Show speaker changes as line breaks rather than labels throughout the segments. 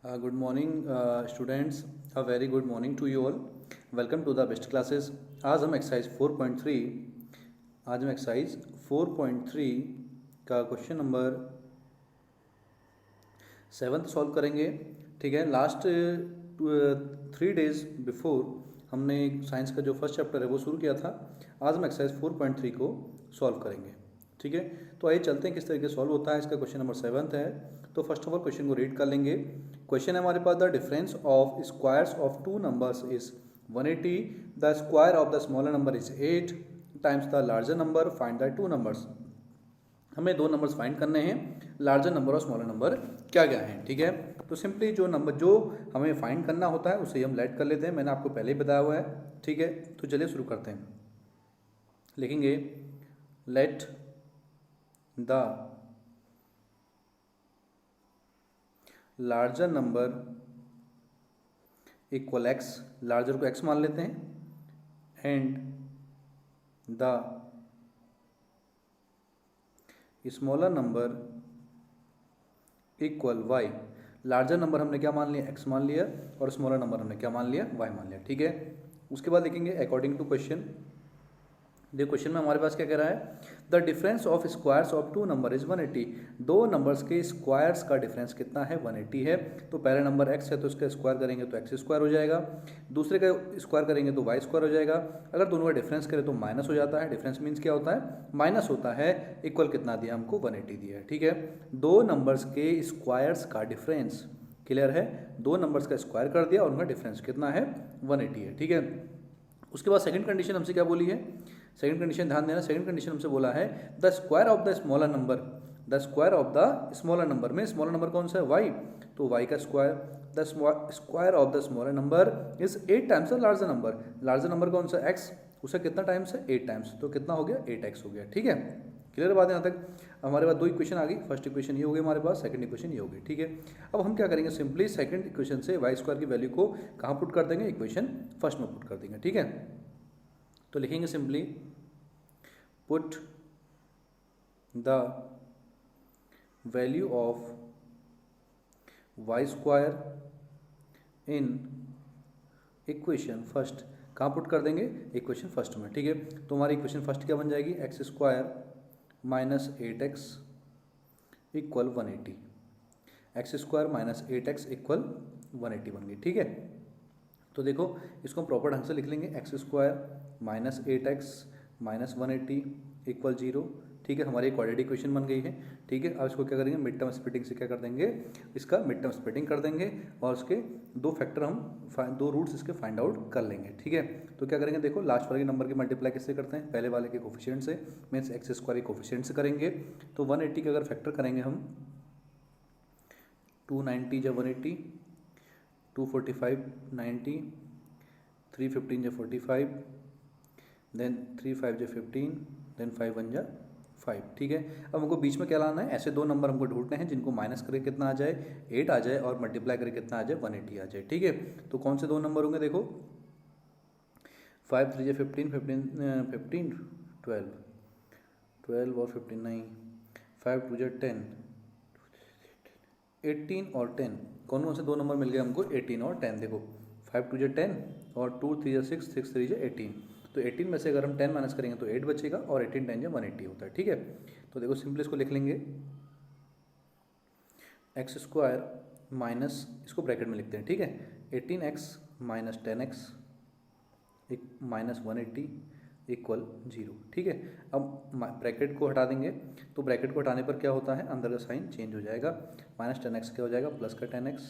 Good morning, students. A very good morning to you all. Welcome to the best classes. आज हम exercise 4.3 का question number 7 solve करेंगे। ठीक है, last 3 days before हमने science का जो फर्स्ट चैप्टर है वो शुरू किया था। आज हम एक्सरसाइज 4.3 को सॉल्व करेंगे। ठीक है, तो आइए चलते हैं किस तरीके से सॉल्व होता है। इसका क्वेश्चन नंबर 7 है, तो फर्स्ट ऑफ ऑल क्वेश्चन को रीड कर लेंगे। क्वेश्चन है हमारे पास, the difference of squares of two numbers is 180, the square of the smaller number is 8 times the larger number, find the two numbers. हमें दो नंबर्स फाइंड करने हैं, लार्जर नंबर और स्मॉलर नंबर क्या क्या हैं। ठीक है, तो सिंपली जो नंबर जो हमें फाइंड करना होता है उसे हम लेट कर लेते हैं। मैंने आपको पहले ही बताया हुआ है। ठीक है, तो चलिए शुरू करते हैं। लिखेंगे let the larger number equal X, larger को एक्स मान लेते हैं, and the smaller number equal Y. Larger number हमने क्या मान लिया, एक्स मान लिया, और स्मॉलर नंबर हमने क्या मान लिया, वाई मान लिया। ठीक है, उसके बाद लिखेंगे अकॉर्डिंग टू क्वेश्चन। देखो क्वेश्चन में हमारे पास क्या कह रहा है, the difference of squares of two number is 180। दो नंबर्स के स्क्वायर्स का डिफरेंस कितना है, 180 है। तो पहले नंबर x है तो इसका स्क्वायर करेंगे तो x स्क्वायर हो जाएगा, दूसरे का स्क्वायर करेंगे तो y स्क्वायर हो जाएगा। अगर दोनों का डिफरेंस करें तो माइनस हो जाता है। डिफरेंस मीन्स क्या होता है, माइनस होता है। इक्वल कितना दिया हमको, 180 दिया है। ठीक है, दो नंबर्स के स्क्वायर्स का डिफरेंस, क्लियर है, दो नंबर्स का स्क्वायर कर दिया और उनका डिफरेंस कितना है, 180 है। ठीक है, उसके बाद सेकंड कंडीशन हमसे क्या बोली है, सेकंड कंडीशन ध्यान देना। सेकंड कंडीशन हमसे बोला है the square of the smaller number, the square of the smaller number में स्मॉलर नंबर कौन सा है, y, तो y का square, the square of the smaller number is 8 times the larger number. Larger number कौन सा, x, उसका कितना टाइम्स है, 8 टाइम्स, तो कितना हो गया, 8x हो गया। ठीक है, क्लियर बात है यहाँ तक। हमारे पास दो इक्वेशन आ गई, फर्स्ट इक्वेशन ये हो गई हमारे पास, सेकंड इक्वेशन ये हो गई। ठीक है, अब हम क्या करेंगे, सिंपली सेकंड इक्वेशन से y स्क्वायर की वैल्यू को कहाँ पुट कर देंगे, इक्वेशन फर्स्ट में पुट कर देंगे। ठीक है, तो लिखेंगे simply put the value of y square in equation first. कहाँ पुट कर देंगे, इक्वेशन फर्स्ट में। ठीक है, तो हमारी इक्वेशन फर्स्ट क्या बन जाएगी, x square minus 8x equal 180, x square minus 8x equal 180 बन गई। ठीक है, तो देखो इसको हम प्रॉपर ढंग से लिख लेंगे, x square minus 8x minus 180 equal 0। ठीक है, हमारी क्वाड्रेटिक इक्वेशन बन गई है। ठीक है, अब इसको क्या करेंगे, मिड टर्म स्प्लिटिंग से क्या कर देंगे, इसका मिड टर्म स्प्लिटिंग कर देंगे और उसके दो फैक्टर हम दो रूट्स इसके फाइंड आउट कर लेंगे। ठीक है, तो क्या करेंगे, देखो लास्ट वाले नंबर की मल्टीप्लाई किससे करते हैं, पहले वाले के कोफिशिएंट से, मीन्स एक्स स्क्वायर के कोफिशिएंट से करेंगे। तो 180 का अगर फैक्टर करेंगे हम, 290 जब 180, 245 90, 315 जब 45, देन 3 5 जो 15, देन 5 1 जा 5। ठीक है, अब हमको बीच में क्या लाना है, ऐसे दो नंबर हमको ढूंढने हैं जिनको माइनस करके कितना आ जाए, 8 आ जाए, और मल्टीप्लाई करके कितना आ जाए, 180 आ जाए। ठीक है, तो कौन से दो नंबर होंगे, देखो 5 3 जा 15, 15 12 12 और 15 नहीं, 5 2 जा 10, 18 और 10, कौन कौन से दो नंबर मिल गए हमको, 18 और 10। देखो 5 2 जा 10 और 2 3 जा 6, 6 3 जा 18, तो 18 में से अगर हम 10 माइनस करेंगे तो 8 बचेगा, और 18 10 जो 180 होता है। ठीक है, तो देखो सिंपली इसको लिख लेंगे, एक्स स्क्वायर माइनस, इसको ब्रैकेट में लिखते हैं। ठीक है, 18x minus 10x minus 180 equal 0। ठीक है, अब ब्रैकेट को हटा देंगे, तो ब्रैकेट को हटाने पर क्या होता है, अंदर का साइन चेंज हो जाएगा, माइनस 10x क्या हो जाएगा, प्लस का 10x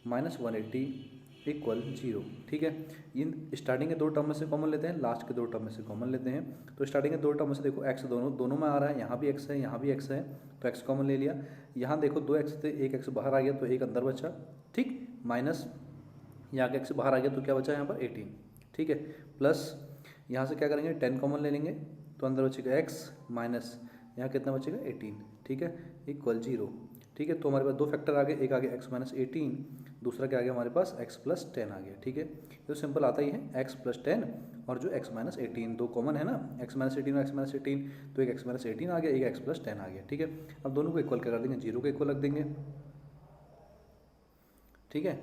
माइनस 180 इक्वल 0। ठीक है, इन स्टार्टिंग के दो टर्म में से कॉमन लेते हैं, लास्ट के दो टर्म में से कॉमन लेते हैं। तो स्टार्टिंग के दो टर्म में से देखो x दोनों में आ रहा है, यहाँ भी x है, यहाँ भी x है, तो x कॉमन ले लिया। यहाँ देखो 2x थे, एक x बाहर आ गया तो एक अंदर बचा। ठीक, माइनस यहाँ के x बाहर आ गया तो क्या बचा यहाँ पर, 18। ठीक है, प्लस यहाँ से क्या करेंगे, 10 कॉमन ले लेंगे तो अंदर बचेगा x, माइनस यहाँ कितना बचेगा, 18। ठीक है, इक्वल 0। ठीक है, तो हमारे पास दो फैक्टर आ गए, एक आ गया x माइनस 18, दूसरा क्या आ गया हमारे पास, x प्लस 10 आ गया। ठीक है, तो सिंपल आता ही है, x प्लस 10 और जो x माइनस 18, दो कॉमन है ना, x माइनस 18 और x माइनस 18, तो एक x माइनस 18 आ गया, एक x प्लस 10 आ गया। ठीक है, अब दोनों को इक्वल कर देंगे, 0 को इक्वल रख देंगे, ठीक है।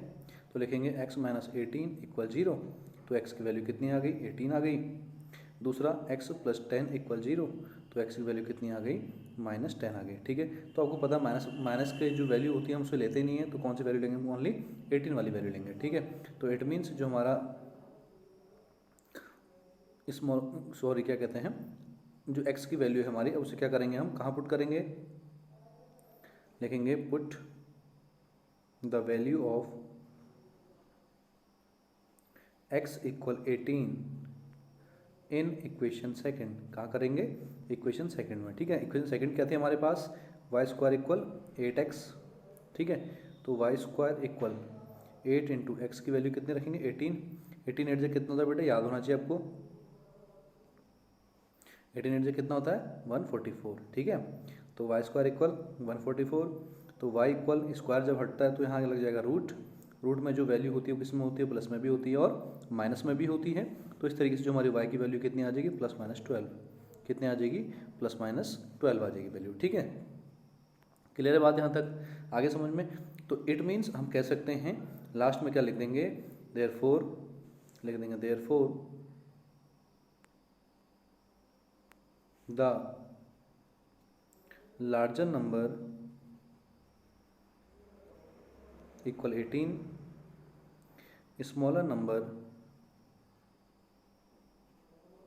तो लिखेंगे x माइनस 18 इक्वल 0, तो x की वैल्यू कितनी आ गई, 18 आ गई। दूसरा x प्लस 10 इक्वल 0, तो x की वैल्यू कितनी आ गई, माइनस 10 आ गई। ठीक है, तो आपको पता माइनस के जो वैल्यू होती है हम उसे लेते नहीं है, तो कौन सी वैल्यू लेंगे, ओनली 18 वाली वैल्यू लेंगे। ठीक है, तो इट मीन्स जो हमारा सॉरी क्या कहते हैं, जो x की वैल्यू है हमारी, अब उसे क्या करेंगे हम, कहाँ पुट करेंगे, लिखेंगे put the value of x equal 18 in equation second. कहाँ करेंगे, इक्वेशन सेकंड में। ठीक है, इक्वेशन सेकंड क्या थी हमारे पास, वाई स्क्वायर इक्वल 8x। ठीक है, तो Y square equal 8 into X की वैल्यू कितनी रखेंगे, 18। 18 8 से कितना होता है बेटा, याद होना चाहिए आपको, 18 8 से कितना होता है, 144। ठीक है, तो वाई स्क्वायर इक्वल 144, तो वाई इक्वल स्क्वायर जब हटता है तो यहाँ लग जाएगा रूट। रूट में जो वैल्यू होती है वो किस में होती है, प्लस में भी होती है और माइनस में भी होती है। तो इस तरीके से जो हमारी वाई की वैल्यू कितनी आ जाएगी, प्लस माइनस 12। कितनी आ जाएगी, प्लस माइनस 12 आ जाएगी वैल्यू। ठीक है, क्लियर है बात यहाँ तक, आगे समझ में। तो इट मीन्स हम कह सकते हैं, लास्ट में क्या लिख देंगे, देयरफॉर लिख देंगे, therefore the larger number equal 18, smaller number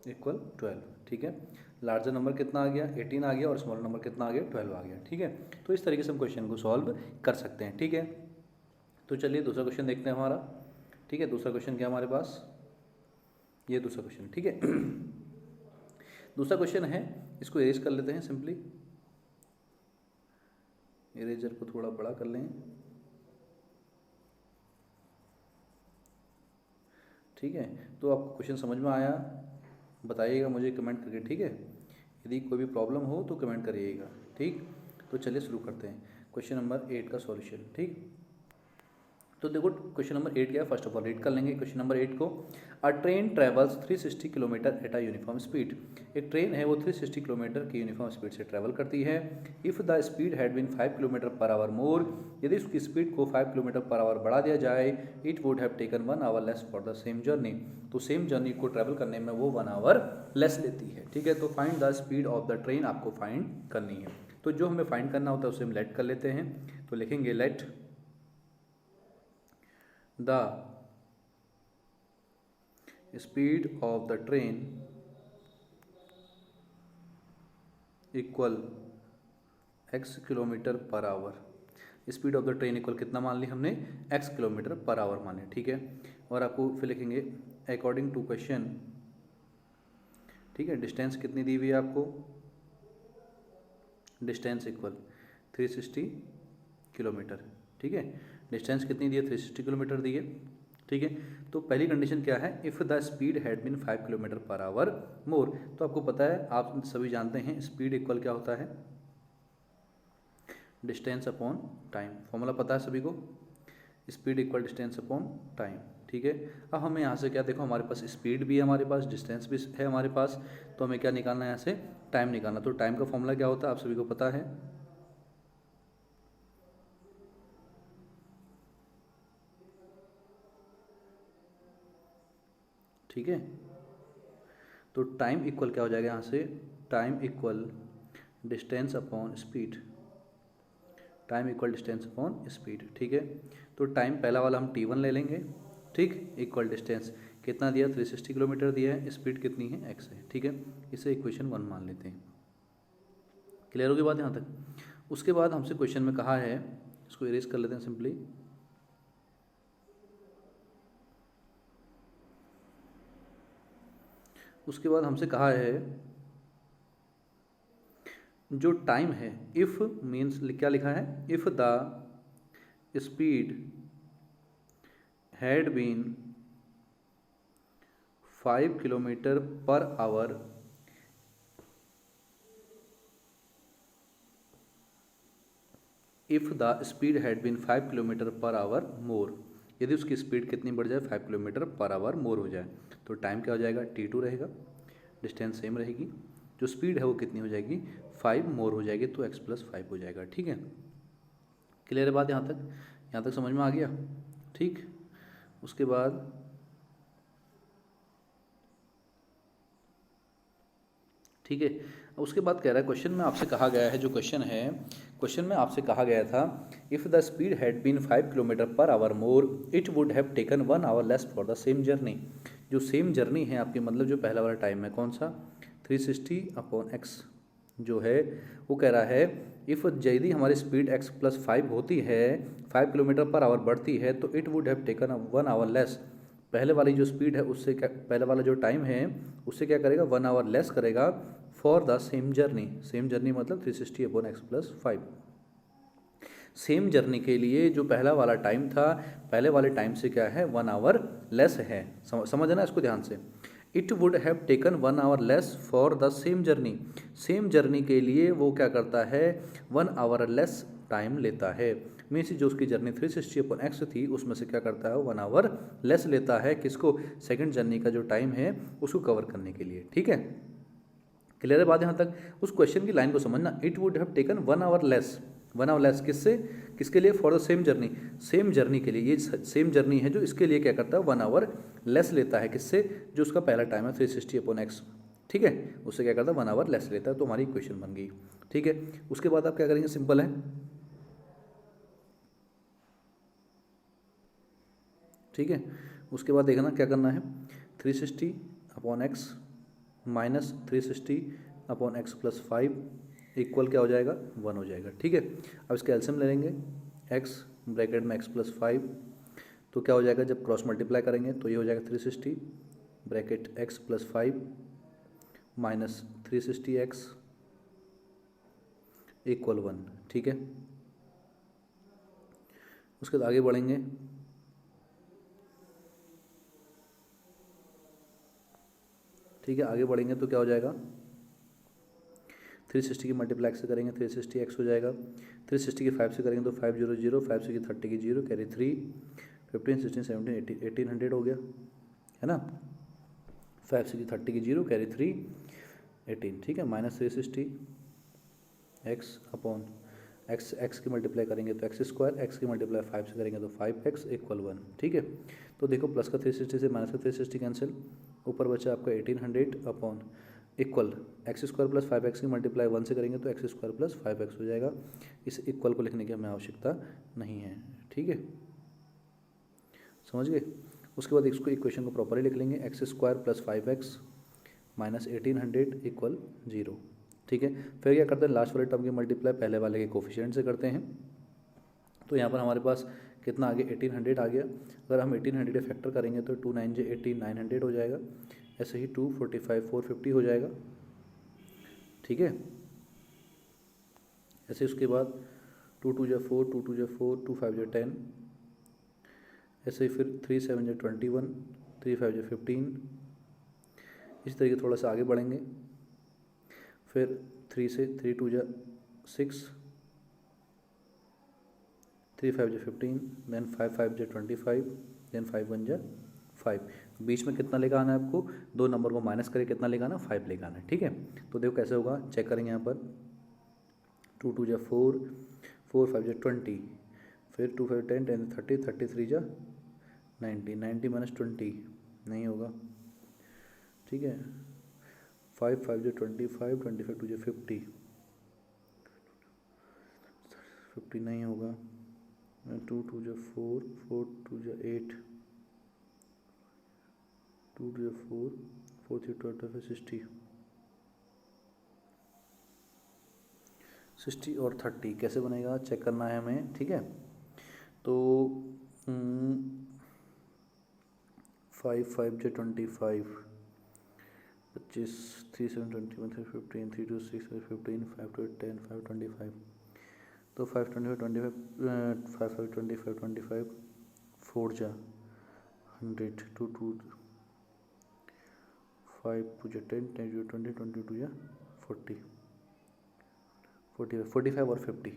equal 12। ठीक है, लार्जर नंबर कितना आ गया, 18 आ गया, और स्मॉलर नंबर कितना आ गया, 12 आ गया। ठीक है, तो इस तरीके से हम क्वेश्चन को सॉल्व कर सकते हैं। ठीक है, तो चलिए दूसरा क्वेश्चन देखते हैं हमारा। ठीक है, दूसरा क्वेश्चन क्या हमारे पास, ये दूसरा क्वेश्चन। ठीक है, दूसरा क्वेश्चन है, इसको इरेज कर लेते हैं सिंपली, इरेजर को थोड़ा बड़ा कर लें। ठीक है, तो आपको क्वेश्चन समझ में आया, बताइएगा मुझे कमेंट करके। ठीक है, यदि कोई भी प्रॉब्लम हो तो कमेंट करिएगा। ठीक, तो चलिए शुरू करते हैं क्वेश्चन नंबर 8 का सॉल्यूशन। ठीक, तो देखो क्वेश्चन नंबर 8 क्या है, फर्स्ट ऑफ ऑल रीड कर लेंगे क्वेश्चन नंबर 8 को। अ train travels 360 kilometre at a uniform speed. एक ट्रेन है वो 360 किलोमीटर की यूनिफॉर्म स्पीड से ट्रैवल करती है। If the speed had been 5 kilometre per hour more, यदि उसकी स्पीड को 5 किलोमीटर पर आवर बढ़ा दिया जाए, it would have taken 1 hour less for the same journey. तो सेम जर्नी को ट्रैवल करने में वो 1 आवर लेस लेती है। ठीक है, तो find the speed of the train आपको फाइंड करनी है। तो जो हमें फाइंड करना होता है उसे हम लेट कर लेते हैं। तो लिखेंगे let the speed of the train equal x kilometre per hour. Speed of the train equal कितना मान ली हमने, x किलोमीटर पर आवर माने। ठीक है, और आपको फिर लिखेंगे अकॉर्डिंग टू क्वेश्चन। ठीक है, डिस्टेंस कितनी दी हुई है आपको, डिस्टेंस इक्वल 360 किलोमीटर। ठीक है, डिस्टेंस कितनी दी है, 360 किलोमीटर दी है। ठीक है, तो पहली कंडीशन क्या है, if the speed had been 5 kilometre per hour more. तो आपको पता है, आप सभी जानते हैं स्पीड इक्वल क्या होता है, डिस्टेंस अपॉन टाइम। फॉर्मूला पता है सभी को, speed equal distance upon time. ठीक है, अब हमें यहाँ से क्या, देखो हमारे पास स्पीड भी है, हमारे पास डिस्टेंस भी है हमारे पास, तो हमें क्या निकालना है यहाँ से, टाइम निकालना। तो टाइम का फॉर्मूला क्या होता है, आप सभी को पता है, ठीक है। तो टाइम इक्वल क्या हो जाएगा यहाँ से, time equal distance upon speed. Time equal distance upon speed. ठीक है, तो टाइम पहला वाला हम t1 ले लेंगे। ठीक, इक्वल डिस्टेंस कितना दिया, 360 किलोमीटर दिया है, स्पीड कितनी है, x है। ठीक है, इसे इक्वेशन 1 मान लेते हैं। क्लियर होगी बात यहाँ तक। उसके बाद हमसे क्वेश्चन में कहा है, इसको इरेज कर लेते हैं सिंपली। उसके बाद हमसे कहा है जो टाइम है, इफ़ मीन्स क्या लिखा है, if the speed had been 5 kilometre per hour if the speed had been 5 kilometre per hour more. यदि उसकी स्पीड कितनी बढ़ जाए, 5 किलोमीटर पर आवर मोर हो जाए, तो टाइम क्या हो जाएगा, t2 रहेगा, डिस्टेंस सेम रहेगी, जो स्पीड है वो कितनी हो जाएगी, 5 मोर हो जाएगी, तो x + 5 हो जाएगा। ठीक है, क्लियर है बात यहाँ तक समझ में आ गया। ठीक। उसके बाद ठीक है, उसके बाद कह रहा है क्वेश्चन में आपसे कहा गया है, जो क्वेश्चन है, क्वेश्चन में आपसे कहा गया था if the speed had been 5 kilometre per hour more it would have taken 1 hour less for the same journey. जो सेम जर्नी है आपकी, मतलब जो पहला वाला टाइम है कौन सा, 360/x जो है वो कह रहा है इफ़ यदि हमारी स्पीड x + 5 होती है, 5 किलोमीटर पर आवर बढ़ती है, तो it would have taken 1 hour less. पहले वाली जो स्पीड है उससे क्या, पहले वाला जो टाइम है उससे क्या करेगा, 1 आवर लेस करेगा for the same journey. Same journey मतलब 360/x + 5। सेम जर्नी के लिए जो पहला वाला टाइम था, पहले वाले टाइम से क्या है, 1 आवर लेस है। समझना इसको ध्यान से। It would have taken 1 hour less for the same journey. Same journey के लिए वो क्या करता है, 1 आवर लेस टाइम लेता है। मीन्स जो उसकी जर्नी 360/x थी उसमें से क्या करता है, 1 आवर लेस लेता है। किसको, सेकंड जर्नी का जो टाइम है उसको कवर करने के लिए। ठीक है, क्लियर है बात यहाँ तक। उस क्वेश्चन की लाइन को समझना, it would have taken 1 hour less. 1 hour less किससे, किसके लिए, for the same journey. Same journey के लिए, ये सेम जर्नी है जो इसके लिए क्या करता है, 1 आवर लेस लेता है। किससे, जो उसका पहला टाइम है 360/x। ठीक है, उससे क्या करता है, 1 आवर लेस लेता है। तो हमारी इक्वेशन बन गई। ठीक है, उसके बाद आप क्या करेंगे, सिंपल है। ठीक है, उसके बाद देखना क्या करना है, 360/x माइनस 360/x + 5 इक्वल क्या हो जाएगा, 1 हो जाएगा। ठीक है, अब इसका एलसीएम ले लेंगे, x ब्रैकेट में x + 5, तो क्या हो जाएगा, जब क्रॉस मल्टीप्लाई करेंगे तो ये हो जाएगा 360 ब्रैकेट x + 5 माइनस 360x = 1। ठीक है, उसके बाद आगे बढ़ेंगे। ठीक है, आगे बढ़ेंगे तो क्या हो जाएगा, 360 की मल्टीप्लाई से करेंगे 360x हो जाएगा। 360 की 5 से करेंगे तो 5 0 0, 5 से की 30 की 0, कैरी 3, 15 16 17 18 1800 हो गया, है ना। 5 से की 30 की 0, कैरी 3 18। ठीक है, माइनस 360x अपॉन x की मल्टीप्लाई करेंगे तो x², x की मल्टीप्लाई 5 से करेंगे तो 5x = 1। ठीक है, तो देखो प्लस का 360 से माइनस का 360 कैंसिल, ऊपर बचा आपका 1800 अपॉन इक्वल x² + 5x की मल्टीप्लाई 1 से करेंगे तो x² + 5x हो जाएगा। इस इक्वल को लिखने की हमें आवश्यकता नहीं है। ठीक है, समझ गए। उसके बाद इसको इक्वेशन को प्रॉपरली लिख लेंगे, x² + 5x माइनस 1800 = 0। ठीक है, फिर क्या करते हैं, लास्ट वाले टर्म की मल्टीप्लाई पहले वाले के कोफिशिएंट से करते हैं। तो यहाँ पर हमारे पास कितना आ गया, 1800 आ गया। अगर हम 1800 फैक्टर करेंगे तो 2 9 18 900 हो जाएगा। ऐसे ही 2 45 450 हो जाएगा। ठीक है, ऐसे उसके बाद 2 2 4 2 2 4 2 5 10, ऐसे ही फिर 3 7 21 3 5 15। इस तरीके थोड़ा सा आगे बढ़ेंगे, फिर 3 से 3 2 6 3 5 15, देन 5 5 25, देन 5 1 5। बीच में कितना लेकर आना है आपको, 2 नंबर को माइनस करके कितना लेकर आना, 5 लेकर आना है। ठीक है, तो देखो कैसे होगा, चेक करेंगे यहाँ पर। 2 2 4 4 5 20, फिर 2 5 10 10 30 33 90 90 - 20 नहीं होगा। ठीक है, 5 5 25 25 2 50 50 नहीं होगा। 2 2 4 4 2 8 2 2 4 4 3 12 60 60 और 30 कैसे बनेगा, चेक करना है हमें। ठीक है, तो 5 5 25 25 3 7 21 3 15 3 2 6 15 5 2 10 5 25, तो 5 25 25 5 5 25 25 4 100 2 2 5 2 10 10 20 22 40 45 और 50।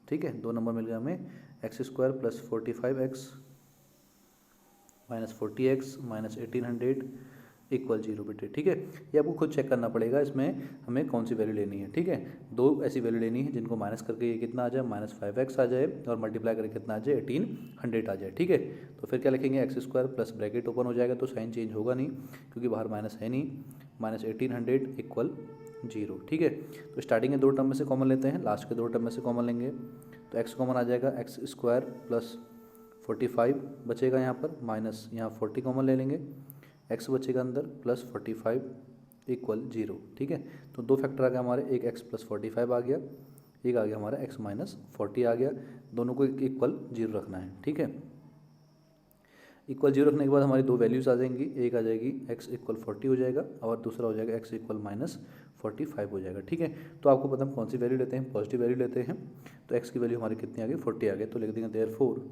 ठीक है, 2 नंबर मिल गया हमें, x² + 45x minus 40x minus 1800 equal 0 बेटे, ठीक है। ये आपको खुद चेक करना पड़ेगा इसमें हमें कौन सी वैल्यू लेनी है, ठीक है। दो ऐसी वैल्यू लेनी है जिनको माइनस करके ये कितना आ जाए -5x आ जाए और मल्टीप्लाई करके कितना आ जाए 1800 आ जाए, ठीक है। तो फिर क्या लिखेंगे x² प्लस ब्रैकेट ओपन हो जाएगा तो साइन चेंज होगा नहीं क्योंकि बाहर माइनस है नहीं, -1800 इक्वल 0, ठीक है। तो स्टार्टिंग के दो टर्म में से कॉमन लेते हैं, लास्ट के दो टर्म में से कॉमन लेंगे तो x कॉमन आ जाएगा, x² प्लस 45 बचेगा यहाँ पर, माइनस यहाँ 40 कॉमन ले लेंगे, x बचेगा अंदर प्लस 45 इक्वल 0, ठीक है। तो दो फैक्टर आ गया हमारे, एक x प्लस 45 आ गया, एक आ गया हमारा x माइनस 40 आ गया, दोनों को इक्वल 0 रखना है, ठीक है। इक्वल 0 रखने के बाद हमारी दो वैल्यूज़ आ जाएंगी, एक आ जाएगी x इक्वल 40 हो जाएगा और दूसरा हो जाएगा x इक्वल -45 हो जाएगा, ठीक है। तो आपको पता हम कौन सी वैल्यू लेते हैं, पॉजिटिव वैल्यू लेते हैं। तो x की वैल्यू हमारी कितनी आ गई, 40 आ गई, तो लिख देंगे therefore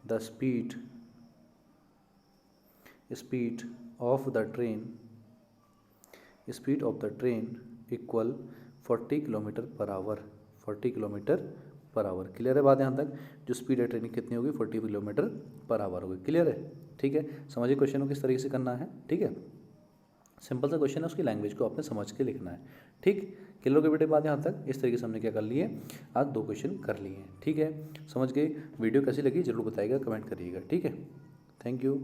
the speed of the train equal 40 kilometre per our, 40 kilometre per our. Clear है बात यहाँ तक, जो स्पीड है ट्रेन की कितनी होगी 40 किलोमीटर पर आवर होगी। क्लियर है, ठीक है। समझिए क्वेश्चन को किस तरीके से करना है, ठीक है। सिंपल सा क्वेश्चन है, उसकी लैंग्वेज को आपने समझ के लिखना है, ठीक। क्लियर हो गई बेटे बात यहाँ तक। इस तरीके से हमने क्या कर लिए, आज दो क्वेश्चन कर लिए हैं, ठीक है। समझ गए, वीडियो कैसी लगी जरूर बताइएगा, कमेंट करिएगा, ठीक है। Thank you.